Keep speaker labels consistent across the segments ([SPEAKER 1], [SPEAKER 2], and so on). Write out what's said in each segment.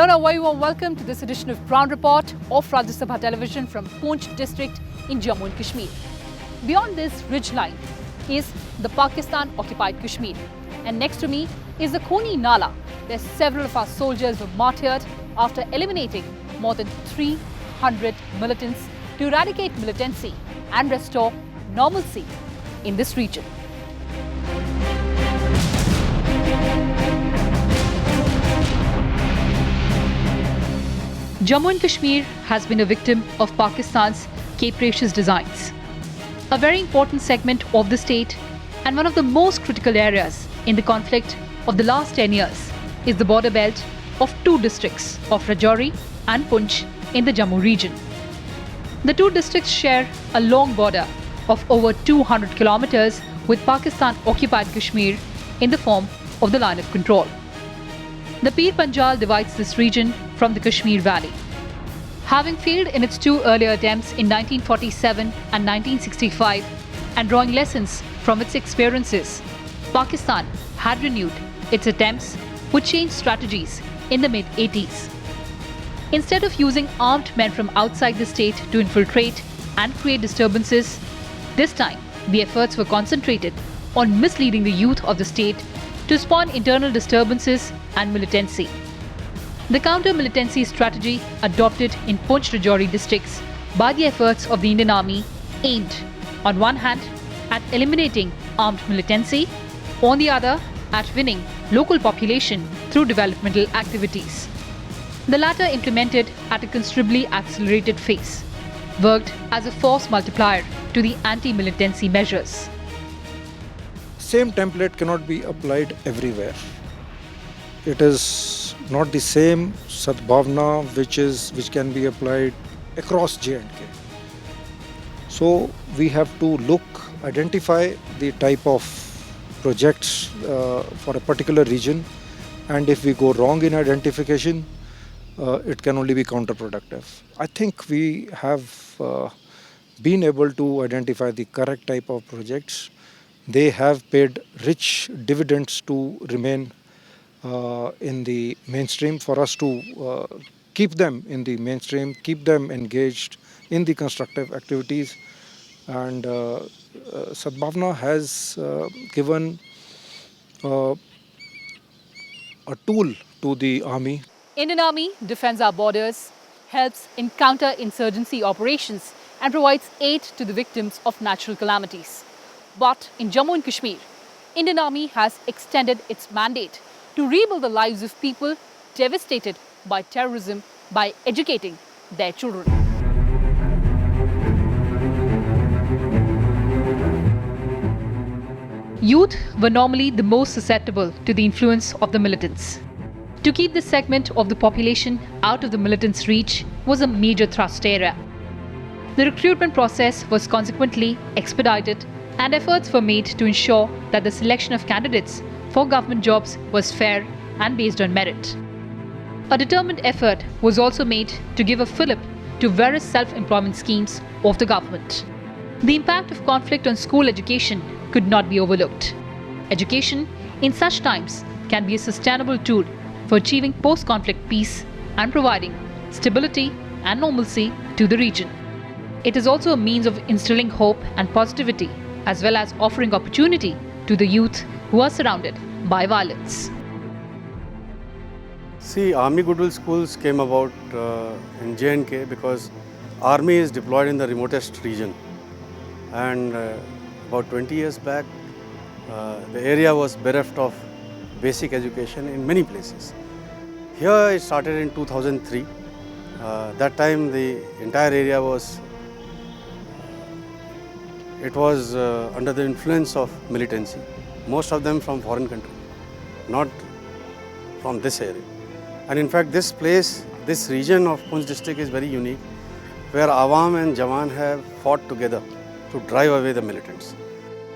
[SPEAKER 1] Hello and a very warm welcome to this edition of Ground Report of Rajya Sabha Television from Poonch district in Jammu and Kashmir. Beyond this ridgeline is the Pakistan-occupied Kashmir, and next to me is the Khoni Nala, where several of our soldiers were martyred after eliminating more than 300 militants to eradicate militancy and restore normalcy in this region. Jammu and Kashmir has been a victim of Pakistan's capricious designs. A very important segment of the state and one of the most critical areas in the conflict of the last 10 years is the border belt of two districts of Rajouri and Poonch in the Jammu region. The two districts share a long border of over 200 kilometers with Pakistan-occupied Kashmir in the form of the line of control. The Pir Panjal divides this region from the Kashmir Valley. Having failed in its two earlier attempts in 1947 and 1965 and drawing lessons from its experiences, Pakistan had renewed its attempts with changed strategies in the mid-80s. Instead of using armed men from outside the state to infiltrate and create disturbances, this time the efforts were concentrated on misleading the youth of the state to spawn internal disturbances and militancy. The counter-militancy strategy adopted in Poonch-Rajouri districts by the efforts of the Indian Army aimed, on one hand, at eliminating armed militancy, on the other, at winning local population through developmental activities. The latter, implemented at a considerably accelerated pace, worked as a force multiplier to the anti-militancy measures.
[SPEAKER 2] Same template cannot be applied everywhere. It is not the same Sadbhavna which can be applied across J&K. So we have to identify the type of projects for a particular region, and if we go wrong in identification, it can only be counterproductive. I think we have been able to identify the correct type of projects. They have paid rich dividends to remain in the mainstream, for us to keep them in the mainstream, keep them engaged in the constructive activities. And Sadbhavna has given a tool to the army.
[SPEAKER 1] Indian Army defends our borders, helps in counter-insurgency operations and provides aid to the victims of natural calamities. But in Jammu and Kashmir, Indian Army has extended its mandate to rebuild the lives of people devastated by terrorism by educating their children. Youth were normally the most susceptible to the influence of the militants. To keep this segment of the population out of the militants' reach was a major thrust area. The recruitment process was consequently expedited, and efforts were made to ensure that the selection of candidates for government jobs was fair and based on merit. A determined effort was also made to give a fillip to various self-employment schemes of the government. The impact of conflict on school education could not be overlooked. Education in such times can be a sustainable tool for achieving post-conflict peace and providing stability and normalcy to the region. It is also a means of instilling hope and positivity, as well as offering opportunity to the youth who are surrounded by violence.
[SPEAKER 3] See, Army Goodwill Schools came about in J&K because Army is deployed in the remotest region. And about 20 years back, the area was bereft of basic education in many places. Here it started in 2003. That time the entire area was under the influence of militancy. Most of them from foreign country, not from this area. And in fact, this region of Poonch district is very unique, where Awam and Jawan have fought together to drive away the militants.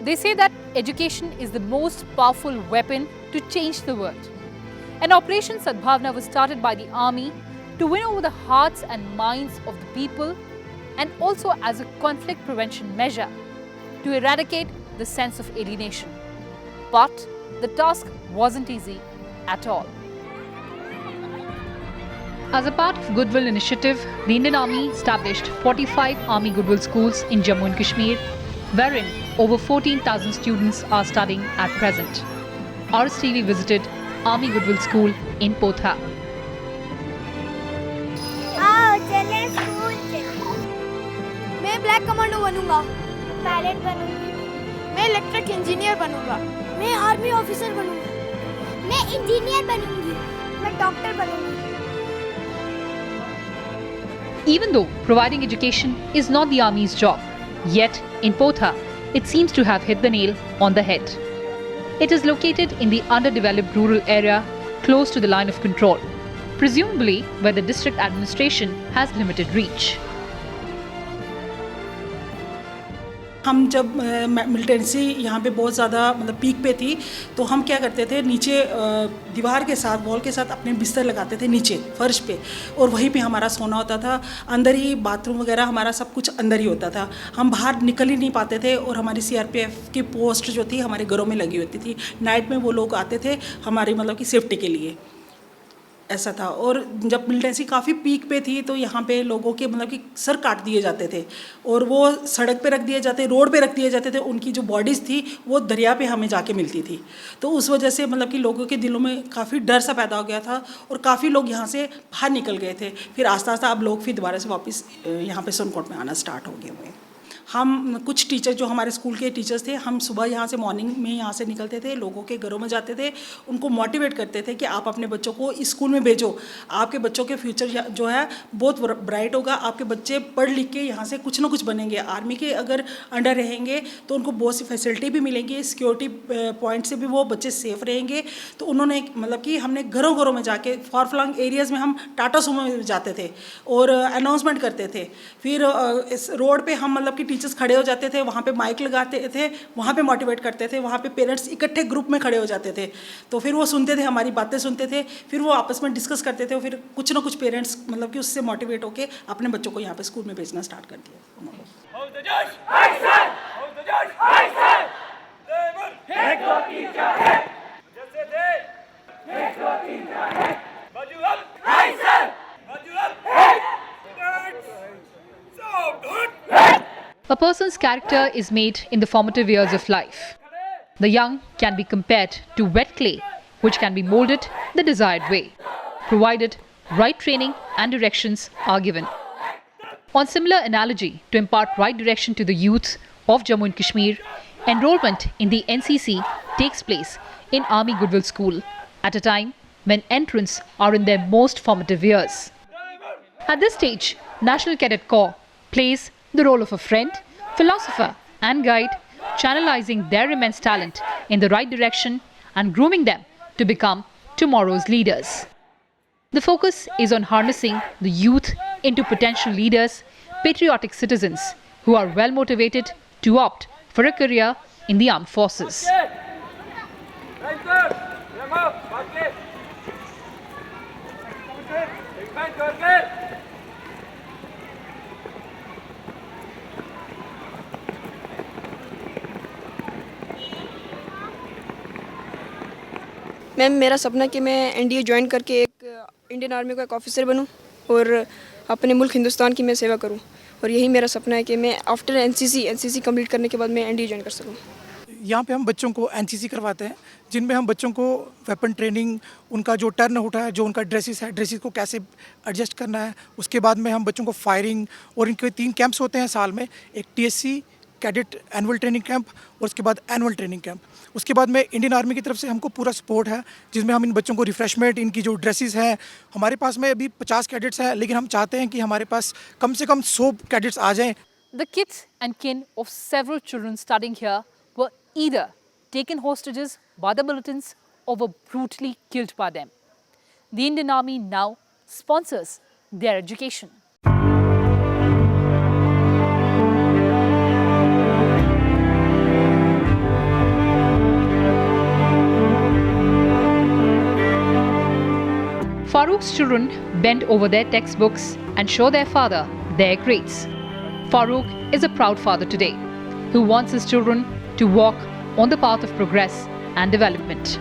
[SPEAKER 1] They say that education is the most powerful weapon to change the world. An Operation Sadbhavna was started by the army to win over the hearts and minds of the people, and also as a conflict prevention measure to eradicate the sense of alienation. But the task wasn't easy at all. As a part of Goodwill Initiative, the Indian Army established 45 Army Goodwill schools in Jammu and Kashmir, wherein over 14,000 students are studying at present. RSTV visited Army Goodwill School in Potha.
[SPEAKER 4] आओ चले school चले। मैं black commando बनूंगा, pilot बनूंगी, मैं electric engineer बनूंगा, मैं army officer बनूंगा, मैं इंजीनियर बनूंगी, मैं doctor बनूंगी।
[SPEAKER 1] Even though providing education is not the Army's job, yet in Potha, it seems to have hit the nail on the head. It is located in the underdeveloped rural area close to the line of control, presumably where the district administration has limited reach.
[SPEAKER 5] हम जब militancy यहाँ पे बहुत ज़्यादा मतलब peak पे थी, तो हम क्या करते थे, नीचे दीवार के साथ, वॉल के साथ अपने बिस्तर लगाते थे नीचे फर्श पे, और वहीं पे हमारा सोना होता था। अंदर ही बाथरूम वगैरह हमारा सब कुछ अंदर ही होता था। हम बाहर निकल ही नहीं पाते थे, और हमारी CRPF की पोस्ट जो थी हमारे घरों में लगी होती थी। नाइट में वो लोग आते थे हमारी मतलब कि सेफ्टी के लिए, ऐसा था। और जब मिलिटेंसी काफ़ी पीक पे थी, तो यहाँ पे लोगों के मतलब कि सर काट दिए जाते थे, और वो सड़क पे रख दिए जाते, रोड पे रख दिए जाते थे। उनकी जो बॉडीज़ थी वो दरिया पे हमें जाके मिलती थी। तो उस वजह से मतलब कि लोगों के दिलों में काफ़ी डर सा पैदा हो गया था, और काफ़ी लोग यहाँ से बाहर निकल गए थे। फिर आस्ता आस्ता अब लोग फिर दोबारा से वापस यहाँ पे सोनकोट में आना स्टार्ट हो गए हुए। हम कुछ टीचर जो हमारे स्कूल के टीचर्स थे, हम सुबह यहाँ से मॉर्निंग में यहाँ से निकलते थे, लोगों के घरों में जाते थे, उनको मोटिवेट करते थे कि आप अपने बच्चों को स्कूल में भेजो, आपके बच्चों के फ्यूचर जो है बहुत ब्राइट होगा, आपके बच्चे पढ़ लिख के यहाँ से कुछ ना कुछ बनेंगे। आर्मी के अगर अंडर रहेंगे तो उनको बहुत सी फैसिलिटी भी मिलेंगी, सिक्योरिटी पॉइंट से भी वो बच्चे सेफ रहेंगे। तो उन्होंने मतलब कि हमने घरों घरों में जाके, फॉर फ्लंग एरियाज़ में हम टाटा सुमो में जाते थे और अनाउंसमेंट करते थे। फिर इस रोड पर हम मतलब कि टीचर्स खड़े हो जाते थे, वहाँ पे माइक लगाते थे, वहाँ पे मोटिवेट करते थे, वहाँ पे पेरेंट्स इकट्ठे ग्रुप में खड़े हो जाते थे। तो फिर वो सुनते थे, हमारी बातें सुनते थे, फिर वो आपस में डिस्कस करते थे, और फिर कुछ ना कुछ पेरेंट्स मतलब कि उससे मोटिवेट होकर अपने बच्चों को यहाँ पे स्कूल में भेजना स्टार्ट कर दिया।
[SPEAKER 1] A person's character is made in the formative years of life. The young can be compared to wet clay, which can be molded the desired way, provided right training and directions are given. On similar analogy, to impart right direction to the youth of Jammu and Kashmir, enrollment in the NCC takes place in Army Goodwill School at a time when entrants are in their most formative years. At this stage, National Cadet Corps plays the role of a friend, philosopher and guide, channelizing their immense talent in the right direction and grooming them to become tomorrow's leaders. The focus is on harnessing the youth into potential leaders, patriotic citizens who are well motivated to opt for a career in the armed forces.
[SPEAKER 6] Ma'am, मेरा सपना कि मैं NDA join करके एक Indian army का एक officer बनूं और अपने मुल्क हिंदुस्तान की मैं सेवा करूं, और यही मेरा सपना है कि मैं आफ्टर NCC कंप्लीट करने के बाद मैं NDA ज्वाइन कर सकूं।
[SPEAKER 7] यहाँ पे हम बच्चों को NCC करवाते हैं, जिनमें हम बच्चों को वेपन ट्रेनिंग, उनका जो टर्न होता है, जो उनका ड्रेसेस को कैसे एडजस्ट करना है, उसके बाद में हम बच्चों को फायरिंग, और इनके 3 कैंप्स होते हैं साल में, एक TSC cadet annual training camp और उसके बाद एनुअल ट्रेनिंग कैंप। उसके बाद में इंडियन आर्मी की तरफ से हमको पूरा सपोर्ट है, जिसमें हम इन बच्चों को रिफ्रेशमेंट, इनकी जो ड्रेसेस हैं, हमारे पास में अभी 50 कैडेट्स हैं, लेकिन हम चाहते हैं कि हमारे पास कम से कम 100 कैडेट्स आ जाएं।
[SPEAKER 1] The kids and kin of several children studying here were either taken hostages by the militants or were brutally killed by them. The Indian Army now sponsors their education. Farouk's children bend over their textbooks and show their father their grades. Farouk is a proud father today who wants his children to walk on the path of progress and development.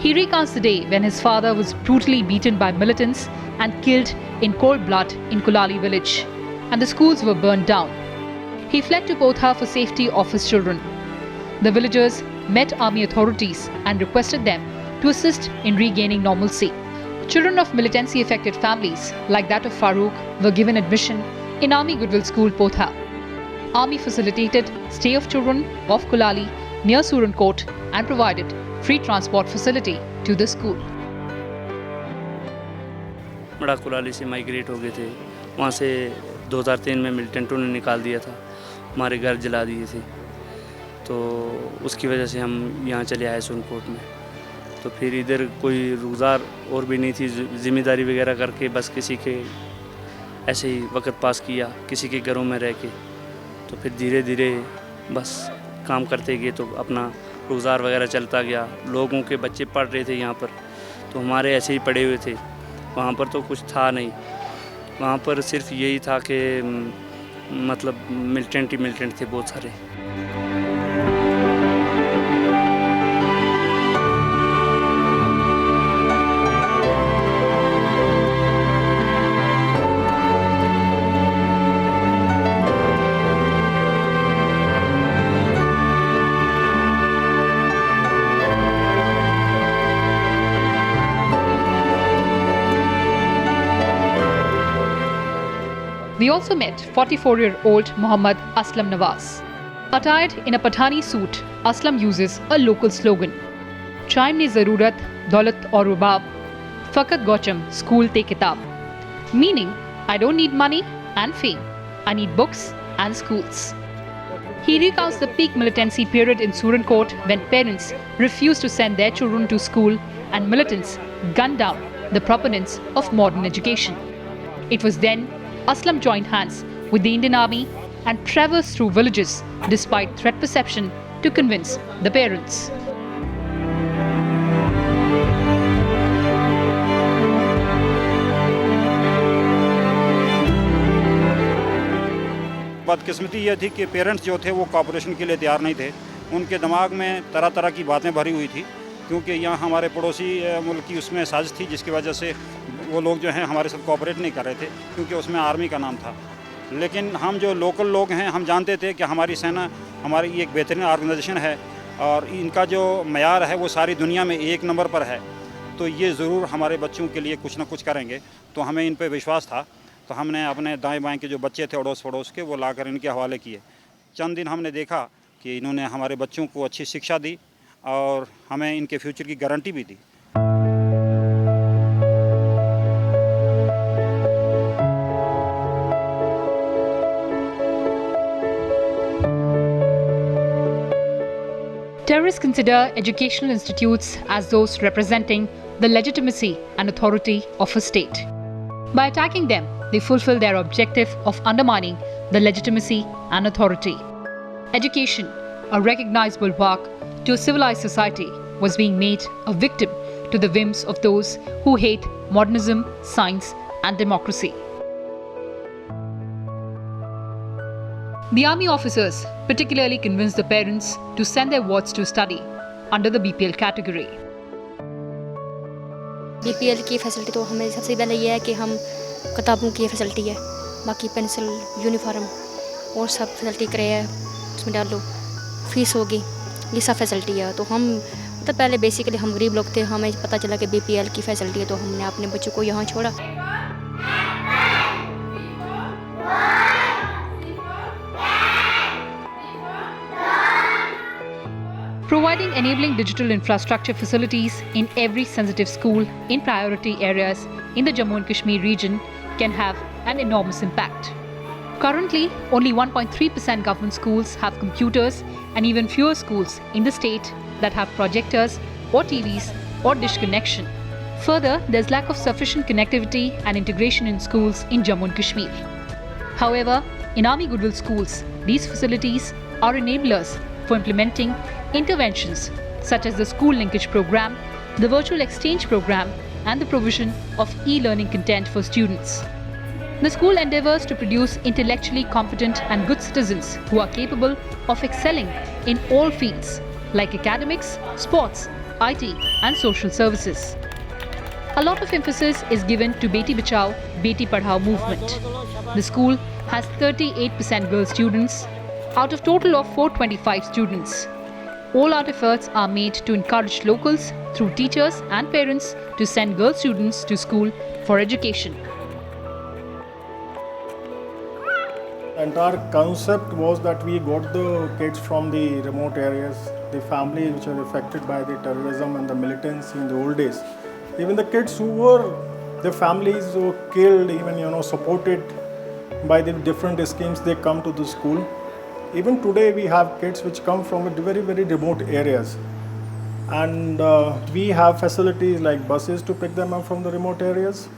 [SPEAKER 1] He recounts the day when his father was brutally beaten by militants and killed in cold blood in Kulali village, and the schools were burned down. He fled to Potha for safety of his children. The villagers met army authorities and requested them to assist in regaining normalcy. Children of militancy-affected families, like that of Farooq, were given admission in Army Goodwill School, Potha. Army facilitated stay of children of Kulali near Surankot and provided free transport facility to the school.
[SPEAKER 8] बड़ा कुलाली से migrate हो गए थे, वहाँ से 2003 में मिलिटेंटों ने निकाल दिया था, हमारे घर जला दिए थे, तो उसकी वजह से हम यहाँ चले आए सुरनकोट में। तो फिर इधर कोई रोज़गार और भी नहीं थी, ज़िम्मेदारी वगैरह करके बस किसी के ऐसे ही वक्त पास किया, किसी के घरों में रह के। तो फिर धीरे धीरे बस काम करते गए तो अपना रोज़गार वगैरह चलता गया। लोगों के बच्चे पढ़ रहे थे यहाँ पर, तो हमारे ऐसे ही पढ़े हुए थे। वहाँ पर तो कुछ था नहीं, वहाँ पर सिर्फ यही था कि मतलब मिलिटेंट थे बहुत सारे।
[SPEAKER 1] We also met 44-year-old Muhammad Aslam Nawaz. Attired in a Pathani suit, Aslam uses a local slogan: Chaim ne zarurat, daulat aur rubab, fakat gaucham school te kitab. Meaning, I don't need money and fame, I need books and schools. He recounts the peak militancy period in Surankot when parents refused to send their children to school and militants gunned down the proponents of modern education. It was then Aslam joined hands with the Indian Army and traversed through villages despite threat perception to convince the parents.
[SPEAKER 9] बदकिस्मती ये थी कि parents जो थे वो corporation के लिए तैयार नहीं थे। उनके दिमाग में तरह तरह की बातें भरी हुई थी, क्योंकि यहाँ हमारे पड़ोसी मुल्क की उसमें साजिश थी, जिसकी वजह से वो लोग जो हैं हमारे साथ कोऑपरेट नहीं कर रहे थे, क्योंकि उसमें आर्मी का नाम था। लेकिन हम जो लोकल लोग हैं, हम जानते थे कि हमारी सेना हमारी एक बेहतरीन ऑर्गेनाइजेशन है और इनका जो मयार है वो सारी दुनिया में 1 नंबर पर है, तो ये ज़रूर हमारे बच्चों के लिए कुछ ना कुछ करेंगे। तो हमें इन पर विश्वास था, तो हमने अपने दाएँ बाएँ के जो बच्चे थे अड़ोस पड़ोस के, वो लाकर इनके हवाले किए। चंद दिन हमने देखा कि इन्होंने हमारे बच्चों को अच्छी शिक्षा दी और हमें इनके फ्यूचर की गारंटी भी दी।
[SPEAKER 1] Terrorists consider educational institutes as those representing the legitimacy and authority of a state. By attacking them, they fulfill their objective of undermining the legitimacy and authority. Education, a recognizable work to a civilized society, was being made a victim to the whims of those who hate modernism, science, and democracy. The army officers particularly convinced the parents to send their wards to study under the BPL category.
[SPEAKER 10] BPL की facility तो हमें सबसे पहले ये है कि हम किताबों की फैसिलिटी है, बाकी पेंसिल, यूनिफॉर्म और सब फैसिलिटी करे है, उसमें डालो, फीस होगी, ये सब फैसिलिटी है। तो हम मतलब पहले बेसिकली हम गरीब लोग थे, हमें पता चला कि BPL की फैसिलिटी है, तो हमने अपने बच्चों को यहाँ छोड़ा।
[SPEAKER 1] Providing enabling digital infrastructure facilities in every sensitive school in priority areas in the Jammu and Kashmir region can have an enormous impact. Currently, only 1.3% government schools have computers and even fewer schools in the state that have projectors or TVs or dish connection. Further, there's lack of sufficient connectivity and integration in schools in Jammu and Kashmir. However, in Army Goodwill schools, these facilities are enablers for implementing interventions such as the school linkage program, the virtual exchange program, and the provision of e-learning content for students. The school endeavors to produce intellectually competent and good citizens who are capable of excelling in all fields like academics, sports, IT, and social services. A lot of emphasis is given to Beti Bachao, Beti Padhao movement. The school has 38% girl students out of total of 425 students. All out efforts are made to encourage locals through teachers and parents to send girl students to school for education.
[SPEAKER 11] The entire concept was that we got the kids from the remote areas, the families which are affected by the terrorism and the militancy in the old days. Even the kids who were, their families were killed, even supported by the different schemes, they come to the school. Even today we have kids which come from very, very remote areas. And we have facilities like buses to pick them up from the remote areas.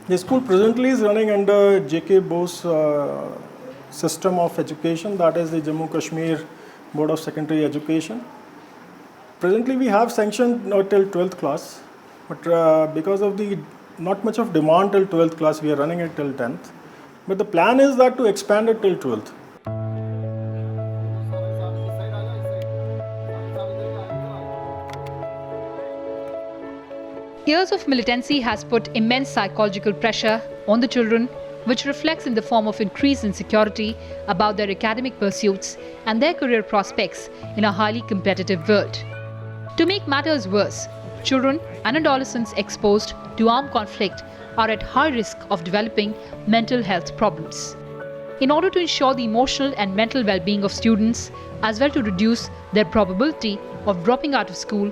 [SPEAKER 11] The school presently is running under J.K. Bose system of education, that is the Jammu Kashmir Board of Secondary Education. Presently we have sanctioned till 12th class, but because of the not much of demand till 12th class, we are running it till 10th. But the plan is that to expand it till 12th.
[SPEAKER 1] Years of militancy has put immense psychological pressure on the children, which reflects in the form of increased insecurity about their academic pursuits and their career prospects in a highly competitive world. To make matters worse, children and adolescents exposed to armed conflict are at high risk of developing mental health problems. In order to ensure the emotional and mental well-being of students, as well to reduce their probability of dropping out of school,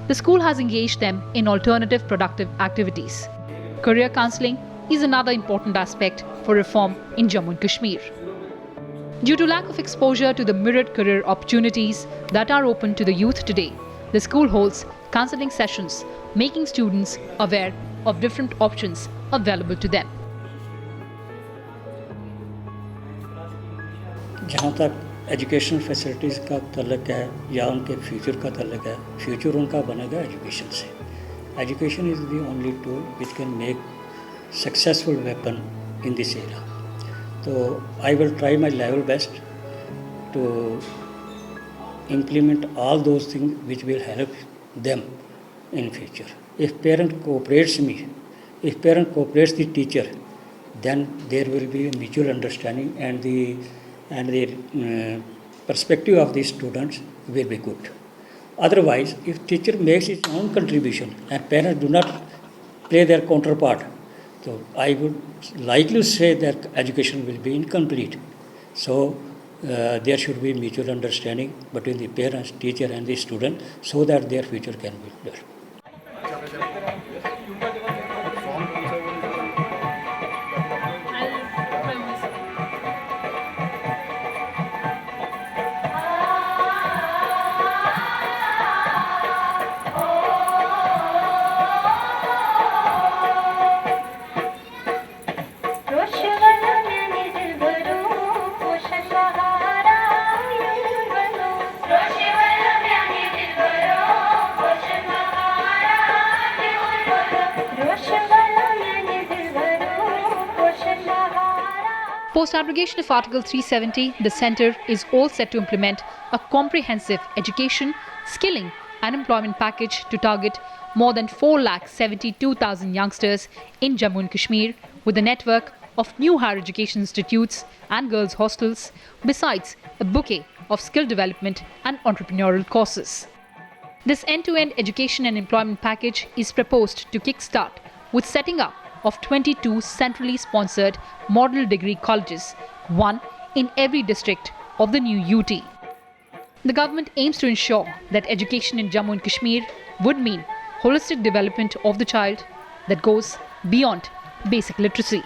[SPEAKER 1] the school has engaged them in alternative productive activities. Career counselling is another important aspect for reform in Jammu and Kashmir. Due to lack of exposure to the myriad career opportunities that are open to the youth today, the school holds counselling sessions, making students aware of different options available to them.
[SPEAKER 12] जहाँ तक education facilities का तल्लक है या उनके future का तल्लक है, future उनका बनेगा एजुकेशन से. Education is the only tool which can make successful weapon in this era. तो I will try my level best to implement all those things which will help them in future. If parent cooperates me, if parent cooperates the teacher, then there will be a mutual understanding and the perspective of the students will be good. Otherwise, if teacher makes its own contribution and parents do not play their counterpart, so I would likely say that education will be incomplete. So there should be mutual understanding between the parents, teacher and the student so that their future can be better.
[SPEAKER 1] Post-abrogation of Article 370, the Centre is all set to implement a comprehensive education, skilling and employment package to target more than 4,72,000 youngsters in Jammu and Kashmir with a network of new higher education institutes and girls' hostels, besides a bouquet of skill development and entrepreneurial courses. This end-to-end education and employment package is proposed to kickstart with setting up of 22 centrally sponsored model degree colleges, one in every district of the new UT. The government aims to ensure that education in Jammu and Kashmir would mean holistic development of the child that goes beyond basic literacy.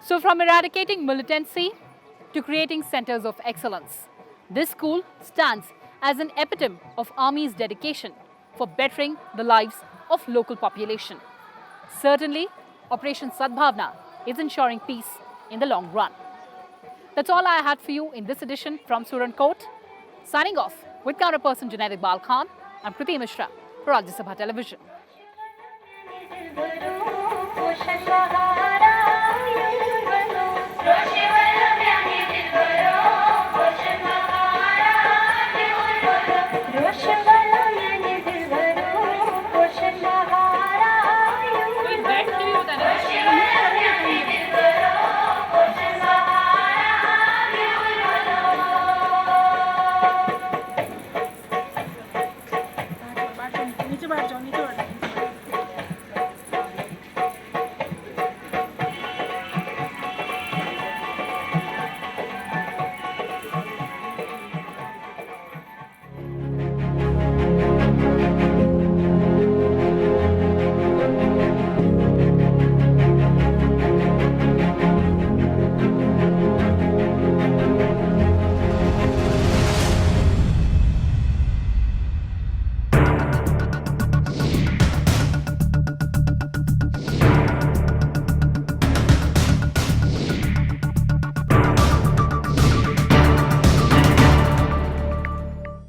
[SPEAKER 1] So from eradicating militancy to creating centers of excellence, this school stands as an epitome of Army's dedication for bettering the lives of local population. Certainly, Operation Sadbhavna is ensuring peace in the long run. That's all I had for you in this edition from Surantkot. Signing off, With counterperson Junaid Iqbal Khan, I'm Kriti Mishra for Rajya Sabha Television.